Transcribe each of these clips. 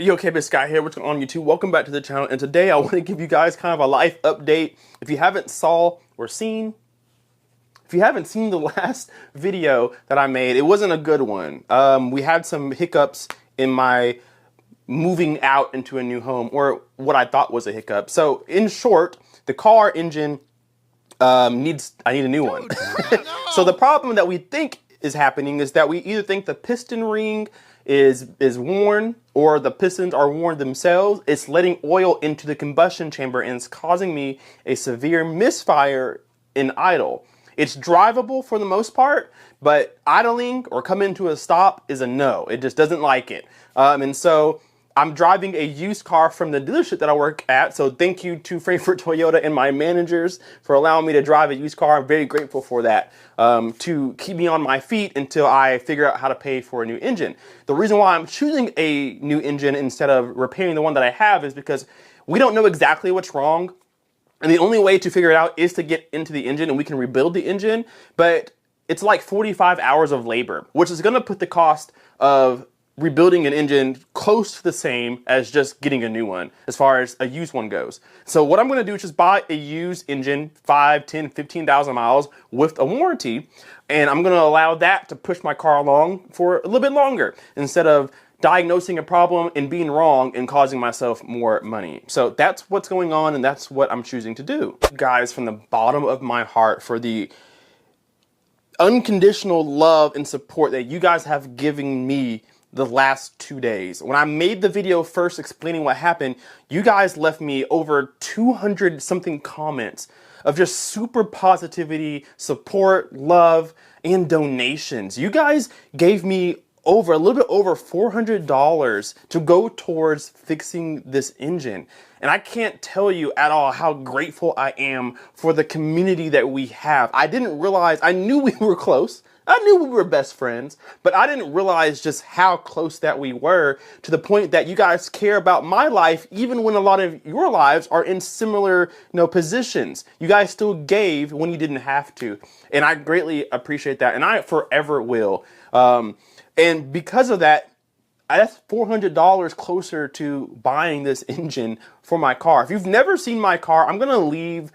Yo, KB Sky here, what's going on YouTube? Welcome back to the channel, and today I want to give you guys kind of a life update. If you haven't seen the last video that I made, it wasn't a good one. We had some hiccups in my moving out into a new home, or what I thought was a hiccup. So in short, the car engine I need a new one. So the problem that we think is happening is that we either think the piston ring is worn, or the pistons are worn themselves. It's letting oil into the combustion chamber, and it's causing me a severe misfire in idle. It's drivable for the most part, but idling or coming to a stop is a no. It just doesn't like it. And so I'm driving a used car from the dealership that I work at. So thank you to Frankfurt Toyota and my managers for allowing me to drive a used car. I'm very grateful for that, to keep me on my feet until I figure out how to pay for a new engine. The reason why I'm choosing a new engine instead of repairing the one that I have is because we don't know exactly what's wrong. And the only way to figure it out is to get into the engine, and we can rebuild the engine. But it's like 45 hours of labor, which is going to put the cost of rebuilding an engine close to the same as just getting a new one as far as a used one goes. So what I'm going to do is just buy a used engine, 5, 10, 15,000 miles with a warranty, and I'm going to allow that to push my car along for a little bit longer instead of diagnosing a problem and being wrong and causing myself more money. So that's what's going on, and that's what I'm choosing to do. Guys, from the bottom of my heart, for the unconditional love and support that you guys have given me the last 2 days. When I made the video first explaining what happened, you guys left me over 200 something comments of just super positivity, support, love, and donations. You guys gave me a little bit over $400 to go towards fixing this engine. And I can't tell you at all how grateful I am for the community that we have. I didn't realize, I knew we were close. I knew we were best friends, but I didn't realize just how close that we were, to the point that you guys care about my life even when a lot of your lives are in similar, positions. You guys still gave when you didn't have to. And I greatly appreciate that, and I forever will. And because of that, that's $400 closer to buying this engine for my car. If you've never seen my car, I'm gonna leave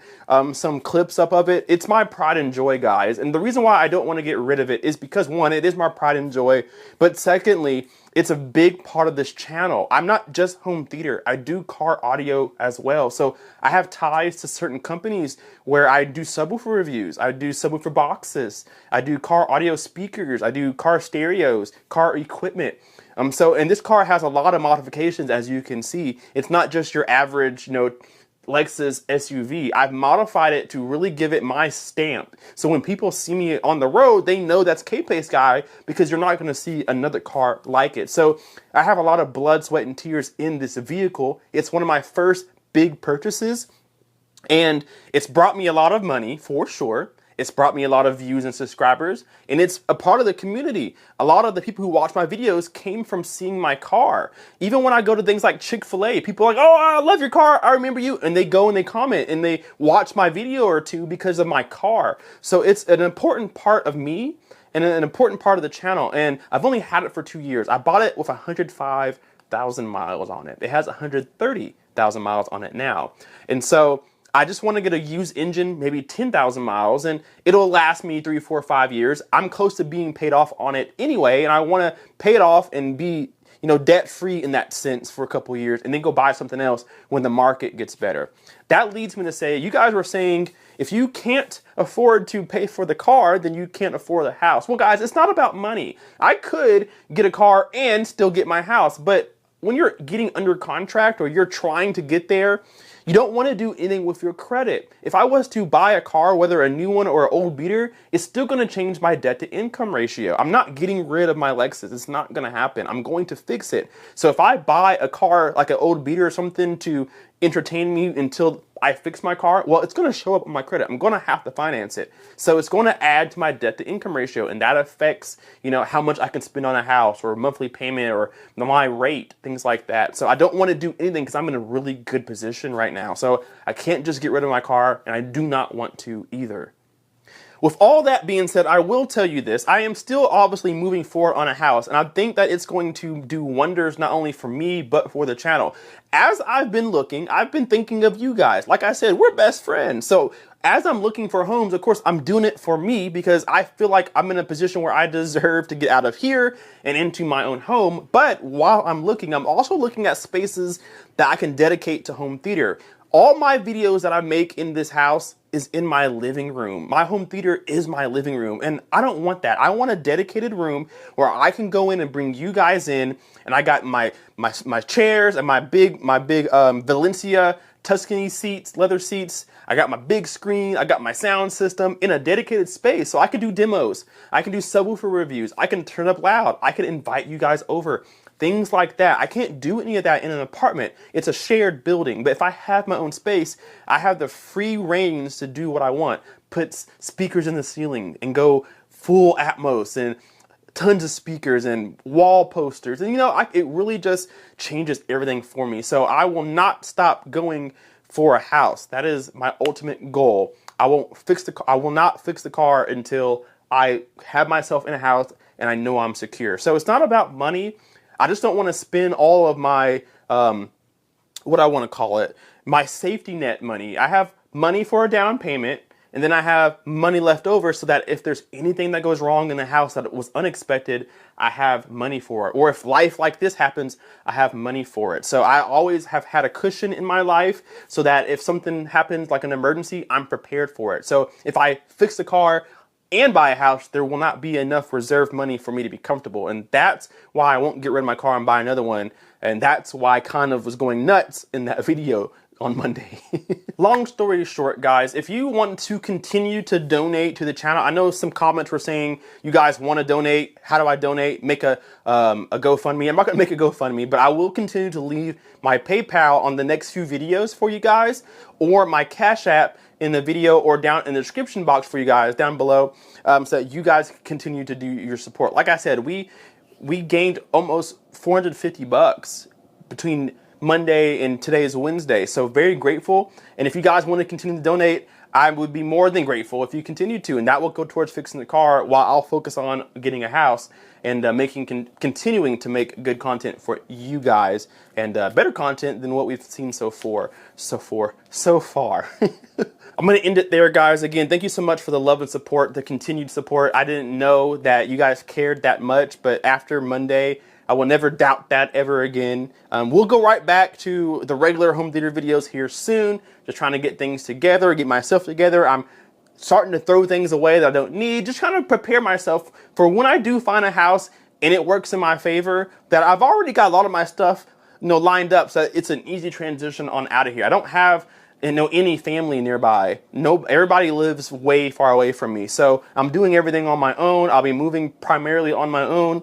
some clips up of it. It's my pride and joy, guys. And the reason why I don't want to get rid of it is because, one, it is my pride and joy. But secondly, it's a big part of this channel. I'm not just home theater. I do car audio as well. So I have ties to certain companies where I do subwoofer reviews. I do subwoofer boxes. I do car audio speakers. I do car stereos, car equipment. And this car has a lot of modifications, as you can see. It's not just your average, Lexus SUV. I've modified it to really give it my stamp. So when people see me on the road, they know that's K-Pace Guy, because you're not going to see another car like it. So I have a lot of blood, sweat, and tears in this vehicle. It's one of my first big purchases, and it's brought me a lot of money for sure. It's brought me a lot of views and subscribers, and it's a part of the community. A lot of the people who watch my videos came from seeing my car. Even when I go to things like Chick-fil-A, people are like, "Oh, I love your car, I remember you," and they go and they comment and they watch my video or two because of my car. So it's an important part of me and an important part of the channel, and I've only had it for 2 years. I bought it with 105,000 miles on it. It has 130,000 miles on it now. And so I just want to get a used engine, maybe 10,000 miles, and it'll last me 3, 4, 5 years. I'm close to being paid off on it anyway, and I want to pay it off and be, debt-free in that sense for a couple years, and then go buy something else when the market gets better. That leads me to say, you guys were saying, if you can't afford to pay for the car, then you can't afford the house. Well, guys, it's not about money. I could get a car and still get my house, but when you're getting under contract or you're trying to get there, you don't want to do anything with your credit. If I was to buy a car, whether a new one or an old beater, it's still going to change my debt to income ratio. I'm not getting rid of my Lexus. It's not going to happen. I'm going to fix it. So if I buy a car like an old beater or something to entertain me until I fix my car, well, it's going to show up on my credit. I'm going to have to finance it. So it's going to add to my debt to income ratio, and that affects, how much I can spend on a house or a monthly payment or my rate, things like that. So I don't want to do anything because I'm in a really good position right now. So I can't just get rid of my car, and I do not want to either. with all that being said, I will tell you this. I am still obviously moving forward on a house, and I think that it's going to do wonders not only for me, but for the channel. As I've been looking, I've been thinking of you guys. Like I said, we're best friends. So as I'm looking for homes, of course, I'm doing it for me because I feel like I'm in a position where I deserve to get out of here and into my own home. But while I'm looking, I'm also looking at spaces that I can dedicate to home theater. All my videos that I make in this house is in my living room. My home theater is my living room, and I don't want that. I want a dedicated room where I can go in and bring you guys in, and I got my chairs and my big Valencia Tuscany seats, leather seats. I got my big screen. I got my sound system in a dedicated space, so I can do demos. I can do subwoofer reviews. I can turn up loud. I can invite you guys over. Things like that. I can't do any of that in an apartment. It's a shared building. But if I have my own space, I have the free reins to do what I want. Put speakers in the ceiling and go full Atmos and tons of speakers and wall posters. And you know, it really just changes everything for me. So I will not stop going for a house. That is my ultimate goal. I will not fix the car until I have myself in a house and I know I'm secure. So it's not about money. I just don't want to spend all of my, what I want to call it, my safety net money. I have money for a down payment, and then I have money left over so that if there's anything that goes wrong in the house that was unexpected, I have money for it. Or if life like this happens, I have money for it. So I always have had a cushion in my life so that if something happens like an emergency, I'm prepared for it. So if I fix the car and buy a house, there will not be enough reserved money for me to be comfortable. And that's why I won't get rid of my car and buy another one. And that's why I kind of was going nuts in that video on Monday. Long story short, guys, if you want to continue to donate to the channel, I know some comments were saying you guys want to donate. How do I donate? Make a GoFundMe. I'm not going to make a GoFundMe, but I will continue to leave my PayPal on the next few videos for you guys, or my Cash App in the video or down in the description box for you guys down below, so that you guys continue to do your support. Like I said, we gained almost 450 bucks between Monday and today's Wednesday. So very grateful. And if you guys want to continue to donate, I would be more than grateful if you continue to, and that will go towards fixing the car while I'll focus on getting a house and continuing to make good content for you guys, and better content than what we've seen so far. I'm going to end it there, guys. Again, thank you so much for the love and support, the continued support. I didn't know that you guys cared that much, but after Monday, I will never doubt that ever again. We'll go right back to the regular home theater videos here soon. Just trying to get things together, get myself together. I'm starting to throw things away that I don't need. Just trying to prepare myself for when I do find a house and it works in my favor, that I've already got a lot of my stuff, lined up so that it's an easy transition on out of here. I don't have any family nearby. Everybody lives way far away from me. So I'm doing everything on my own. I'll be moving primarily on my own.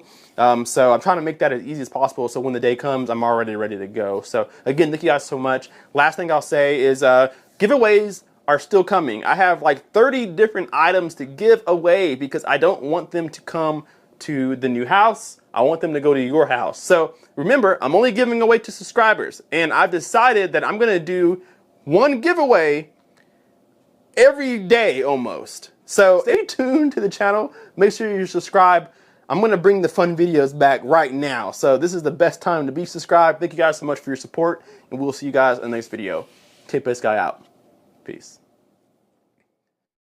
So I'm trying to make that as easy as possible so when the day comes, I'm already ready to go. So again, thank you guys so much. Last thing I'll say is giveaways are still coming. I have like 30 different items to give away because I don't want them to come to the new house. I want them to go to your house. So remember, I'm only giving away to subscribers, and I've decided that I'm going to do one giveaway every day almost. So stay tuned to the channel. Make sure you subscribe. I'm going to bring the fun videos back right now. So this is the best time to be subscribed. Thank you guys so much for your support, and we'll see you guys in the next video. Tape this guy out. Peace.